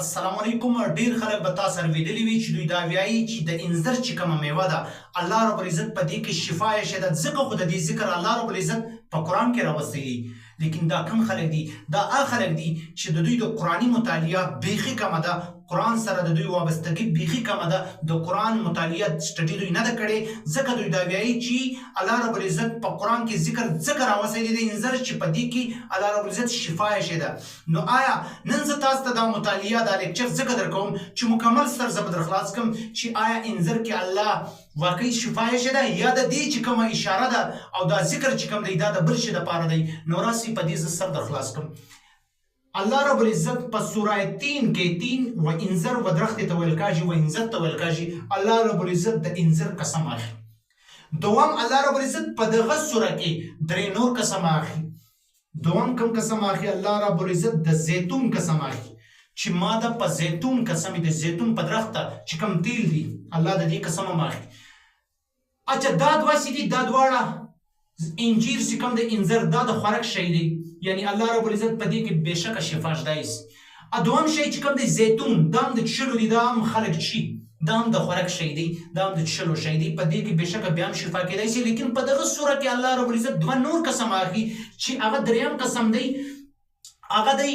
السلام علیکم. ډیر خلک به تاسو سره ویډیو وی چې دوی دا وایي چې د انځر چې کومه میوه ده الله رب العزت په دې کې شفا یې شه ده، ځکه خو د دې ذکر الله رب العزت په قرآن کې راوستی دی. لیکن دا کم خلک دي، دا هغه خلک دي چې د دوی د قرآني مطالعه بیخي کمه ده، قرآن سره د دوی وابستګي بیخي کمه ده، د قرآن مطالعه سټډي دوی نه ده کړې، ځکه دوی دا وایي چې الله رب العزت په قرآن کې ذکر ځکه راوستی دی د انځر چې په دې کې الله رب العزت شفا یې شه ده. نو آیا نن زه تاسو ته دا مطالعه دا لیکچر ځکه درکوم چې مکمل سر زه به در خلاص کړم چې آیا انځر کې الله واقعي شفا یې شه ده یا د دې چې کومه اشاره ده او دا ذکر چې کوم دی دا د بل شي دپاره دی. نو راسي په دې زه سر در خلاص کړم. الله رب العزت په سوره 3 کې 3 و انذر و درخت ته ویل کاږي و انذر ته ویل کاږي. الله رب العزت د انذر قسم اخلي. دوم الله رب العزت په دغه سوره کې درې نور قسم اخلي. دوم کوم قسم اخلي؟ الله رب العزت د زیتون قسم اخلي چې ما د په زیتون قسم د زیتون په درخت چې کوم تیل دی الله د دې قسم اخلي. اچھا دا دوه سي دي، دا دواړه انجیر چې کوم د انځر دا د خوراک شی دی، یعنی الله رب العزت په دې کې بېشکه شفا شته. دوم شی چې کوم دی زیتون دا هم د چښلو دی، دا هم خلک چښي، دا هم د خوراک شی دی، دا هم د چښلو شی دی، په دې کې بېشکه بیا هم شفا کېدای شي. لیکن په دغه سوره کې الله رب العزت دوه نور قسم اخلي چې هغه دریم قسم دی، هغه دی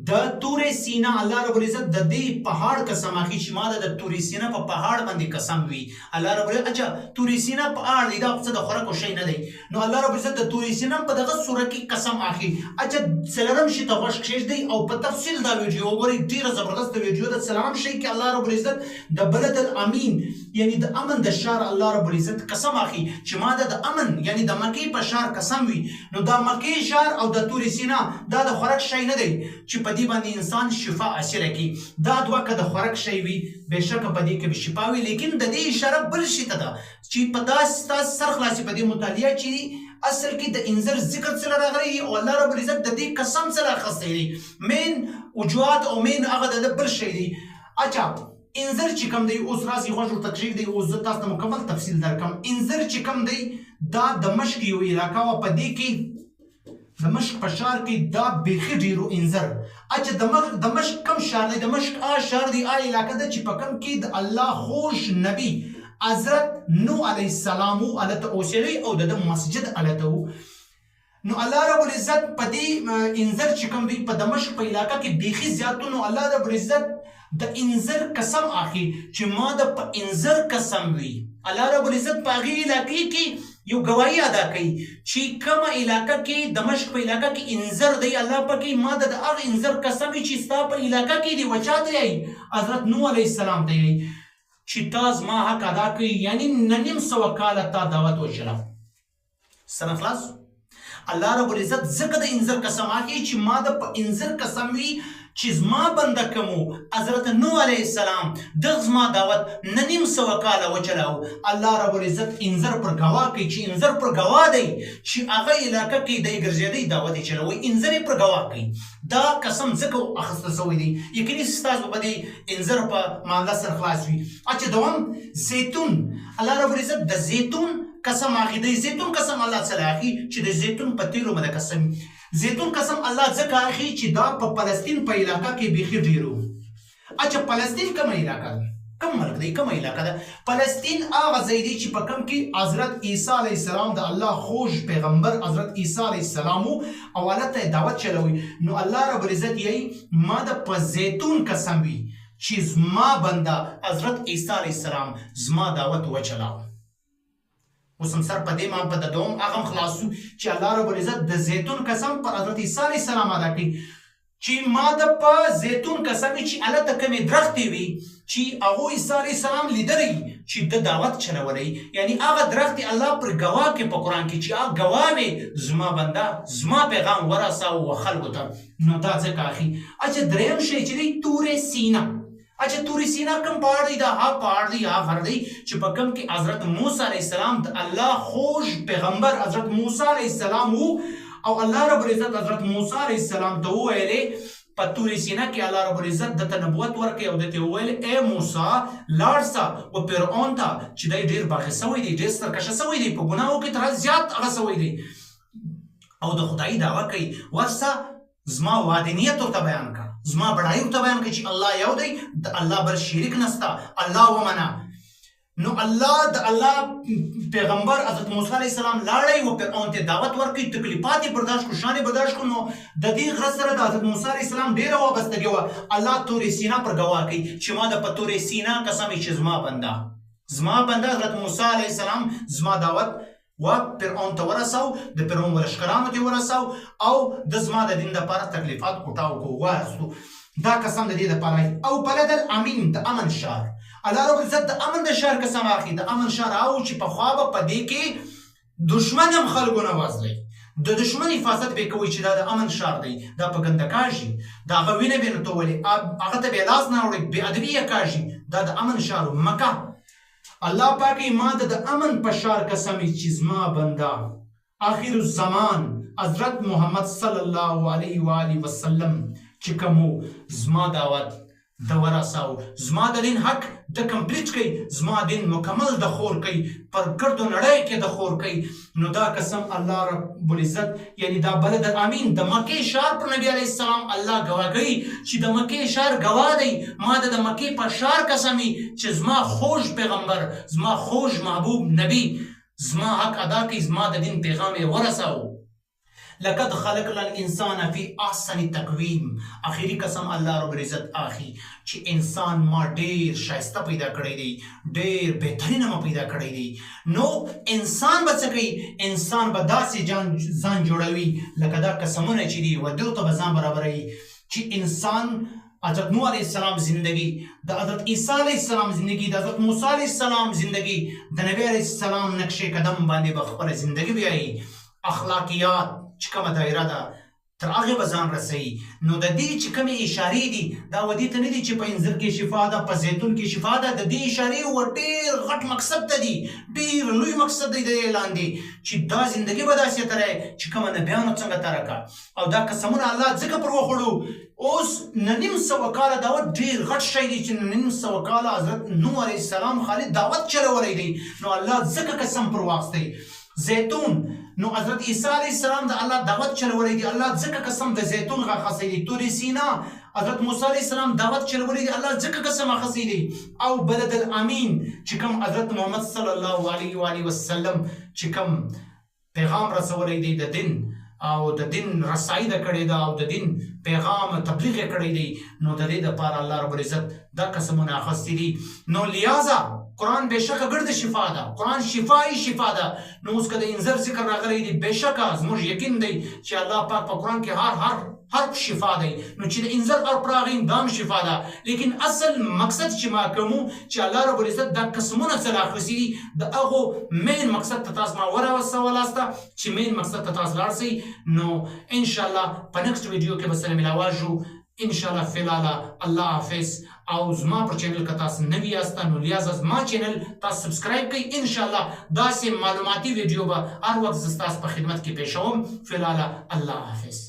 د تورې سینا. الله رب العزت د دې پهاړ قسم اخلي چې ما د تورې سینا په پهاړ باندې قسم وي. الله رب العزت اچھا تورې سینا پهاړ دی، دا څه د خوراکو شی نه دی. نو الله رب العزت د تورې سینا په دغه سوره کې قسم اخلي. اچھا څلورم شي ته غوږ کښېږدئ او په تفصیل دا ویډیو وګورئ، ډېره زبردست ویډیو ده. څلورم شي کې الله رب العزت د بلد الامین یعنی د امن د ښار الله رب العزت قسم اخلي چې ما د امن یعنی د مکې په ښار قسم وي. نو دا مکې ښار او د تورې سینا دا د خوراک شی نه دی چې په دې باندې انسان شفا حاصله کړي. دا دوه که د خوراک شی وي بېشکه په دې کې به شفا وي. لیکن د دې اشاره بل شي ته ده چې په داسې ستاسو سر خلاصي په دې مطالعه چې اصل کې د انځر ذکر څه راغلی او الله رب العزت د دې قسم څه راخستی دی. مین وجوهات او مین هغه د بل شی دی. اچھا انځر چې کوم دی اوس راسي غوږ ورته کښېږدئ، اوس زه تاسو ته مکمل تفصیل درکړم. انځر چې کوم دی دا د مشق یو علاقه وه، په دې کې د مشق په ښار کې دا بیخي ډېرو انځر. اچھا د مشق کم ښار دی؟ د مشق هغه ښار دی، هغه علاقه ده چې په کوم کې د الله خوږ نبي حضرت نوح علیه السلام هلته اوسېدی او د ده مسجد هلته و. نو الله رب العزت په دې انځر چې کوم دی په دمشق په علاقه کې بیخي زیات و. نو الله رب العزت د انځر قسم اخلي چې ما د په انځر قسم وي. الله رب العزت په هغې علاقې کې یو ګواهي ادا کوي چې کومه علاقه کې دمشق په علاقه کې انځر دی، الله پکې ما د هغه انځر قسم وي چې ستا په علاقه کې دی. و چا ته یایي؟ حضرت نوح علیه السلام ته یایي چې تا زما حق ادا کوي، یعنی نیم سوه کاله تا دعوت وچله. سره خلاص. الله رب العزت ځکه د انځر قسم اخلي چې ما د په انځر قسم وي چې زما بنده کومو حضرت نوح علیه السلام دغه زما دعوت نیم سوه کاله وچلاو. الله رب العزت انځر پر ګواه کوي چې انځر پر ګواه دی چې هغه علاقه کې دی ګرځېدی دعوت یې چلوي، انځر یې پر ګواه کوي. دا قسم ځکه اخیستل شوی دی. یقیني ستاسو به د انځر په معامله سره خلاص وي. اچھا دوم زیتون. الله رب العزت د زیتون قسم اخلي. د زیتون قسم الله څه اخلي چې د زیتون په تیلو باندې قسم. زیتون قسم الله ځکه اخلي چې دا په فلسطین په علاقه کې بیخي ډېرو. اچھا فلسطین کومه علاقه ده؟ کوم ملک دی؟ کومه علاقه ده؟ فلسطین هغه ځای دی چې په کوم کې حضرت عیسی علیه السلام د الله خوږ پیغمبر حضرت عیسی علیه السلام او هلته دعوت چلوي. نو الله رب العزت یایي ما د په زیتون قسم وي چې زما بنده حضرت عیسی علیه السلام زما دعوت وچلاو. اوس هم سر په دې ما په د دوم هغه هم خلاصو چې الله رب العزت د زیتون قسم پر حضرت عیسی علیه السلام ادا کوي چې ما د په زیتون قسم وي چې هلته کومې درختې وي چې هغو عیسی علیه السلام لیدلی چې د دعوت چلولی، یعنی هغه درختې الله پر ګواه کې په قرآن کې چې هغه ګواه وي زما بنده زما پیغام ورساوه خلکو ته. نو دا ځکه اخلي. اچھا دریم شی چې دی تورې سینا. اچھا تورې سینا کوم پهاړ دی؟ دا هغه پهاړ دی، هغه غر دی چې په کوم کې حضرت موسی علیه السلام د الله خوږ پیغمبر حضرت موسی علیه السلام او الله رب العزت حضرت موسی علیه السلام ته وویلې په تورې سینا کې الله رب العزت دته نبوت ورکړي او دته وویل ای موسی لاړ سه و فرعون ته چې دی ډېر باغی سوی دی، ډېر سرکشه سوی دی، په ګناهو کې تر زیات هغه سوی دی او د خدایي دعوه کوي ورسه زما وعدنیت ورته بیان کړه، زما بڑایي ورته بیان کړي چې الله یو دی، د الله بل شریک نسته، الله ومنه. نو الله د الله پیغمبر حضرت موسی علیه السلام لاړی و فرعون ته دعوت ورکړي، تکلیفات یې برداشت کړو، شان یې برداشت کړو. نو د دې غرض سره د حضرت موسی علیه السلام ډېره وابستګي وه. الله تورې سینا پر ګواه کوي چې ما د په تورې سینا قسم چې زما بنده حضرت موسی علیه السلام زما دعوت و فرعون ته ورساو، د فرعون ولشکرانو ته ورساو او د زما د دین دپاره تکلیفات کوټاو کو واخیستو. دا قسم د دې دپاره. او بلد الامین، د امن شهر. الله رب العزت د امن د شهر قسم اخلي. د امن شهر او چې پخوا به په دې کې دشمن هم خلکو نه وازلی، د دشمن حفاظت به کوي چې دا د امن شهر دی، دا په ګنده کاږي، د هغه وینه به نه توولي، هغه ته به لاس نه وړي، بې ادبي یې کاږي. دا د امن شهر مکه. الله پاک ما د امن په شهر قسم چې زما بنده آخر الزمان حضرت محمد صلی الله علیه و آله وسلم چې کوم زما دعوت د ورساو، زما د دین حق د کمپلیټ کوي، زما دین مکمل د خور کوي، پر ګردو نړۍ کې د خور کوي. نو دا قسم الله رب العزت یعنی دا بلد امین د مکې شهر پر نبی علیه السلام الله ګواه کوي چې د مکې شهر ګواه دی. ما د مکې په شهر قسمي چې زما خوږ پیغمبر، زما خوږ محبوب نبی زما حق ادا کوي، زما د دین پیغام یې ورساو. لقد خلقنا الانسان فی احسن تقویم. اخیری قسم الله رب العزت اخی چې انسان ما ډیر شایسته پیدا کړی دی، ډیر بهترینه ما پیدا کړی دی. نو انسان به څه کوي؟ انسان به داسې ځان جوړوي لکه دا قسمونه چې دي ودو ته به ځان برابروي چې انسان حضرت نوح علیه السلام زندگی، د حضرت عیسی علیه السلام زندگی، د حضرت موسی علیه السلام زندگی، د نبی علیه السلام نقش قدم باندې به خپله زندگی بیایي. اخلاقیات چې کومه دایره ده تر هغې به ځان رسوي. نو د دې چې کومې اشارې دي دا و دې ته نه دي چې په انځر کې شفا ده، په زیتون کې شفا ده. د دې اشارې و ډېر غټ مقصد ته دي، ډېر لوی مقصد دی د دې لاندې چې دا زندګي به داسې تېروي چې کومه نبیانو څنګه تېره کړه. او دا قسمونه الله ځکه پر وخوړو. اوس نه نیم سوه کاله دعوت ډېر غټ شی دی چې نیم سوه کاله حضرت نوح علیه السلام خالي دعوت چلولی دی. نو الله ځکه قسم پر واخیستی. زیتون، نو حضرت عیسی علیه السلام د الله دعوت چلولی دی، الله ځکه قسم د زیتون اخیستی دی. طور سینا حضرت موسی علیه السلام دعوت چلولی دی، الله ځکه قسم اخیستی دی. او بلد الامین چې کوم حضرت محمد صلی الله علیه و آله وسلم چې کوم پیغام رسولی دی د دین او د دین رسایی ده کړې ده او د دین پیغام تبلیغ یې کړی دی. نو د دې دپاره الله رب العزت دا قسمونه اخیستي دي. نو لہذا قرآن بېشکه ګرد شفا ده، قرآن شفایي شفا ده. نو اوس که د انځر ذکر راغلی دی بېشکه زموږ یقین دی چې الله پاک په قرآن کې هر حرف شفا دی. نو چې د انځر حرف راغی دا هم شفا ده. لیکن اصل مقصد چې ما کومو چې الله رب العزت دا قسمونه څه راخیستي دي د هغو مین مقصد ته تاسو ما ورسولاسته چې مین مقصد ته تاسو لاړ سئ. نو انشاءالله په نیکسټ ویډیو کې به سره ملاواشو انشاءالله. فی الحال الله حافظ. او زما پر چینل که تاسو نوي یاست نو لہذا زما چینل تاسو سبسکرایب کړئ. انشاءالله داسې معلوماتي ویډیو به هر وخت زه ستاسو په خدمت کې پیښوم. فی الحال الله حافظ.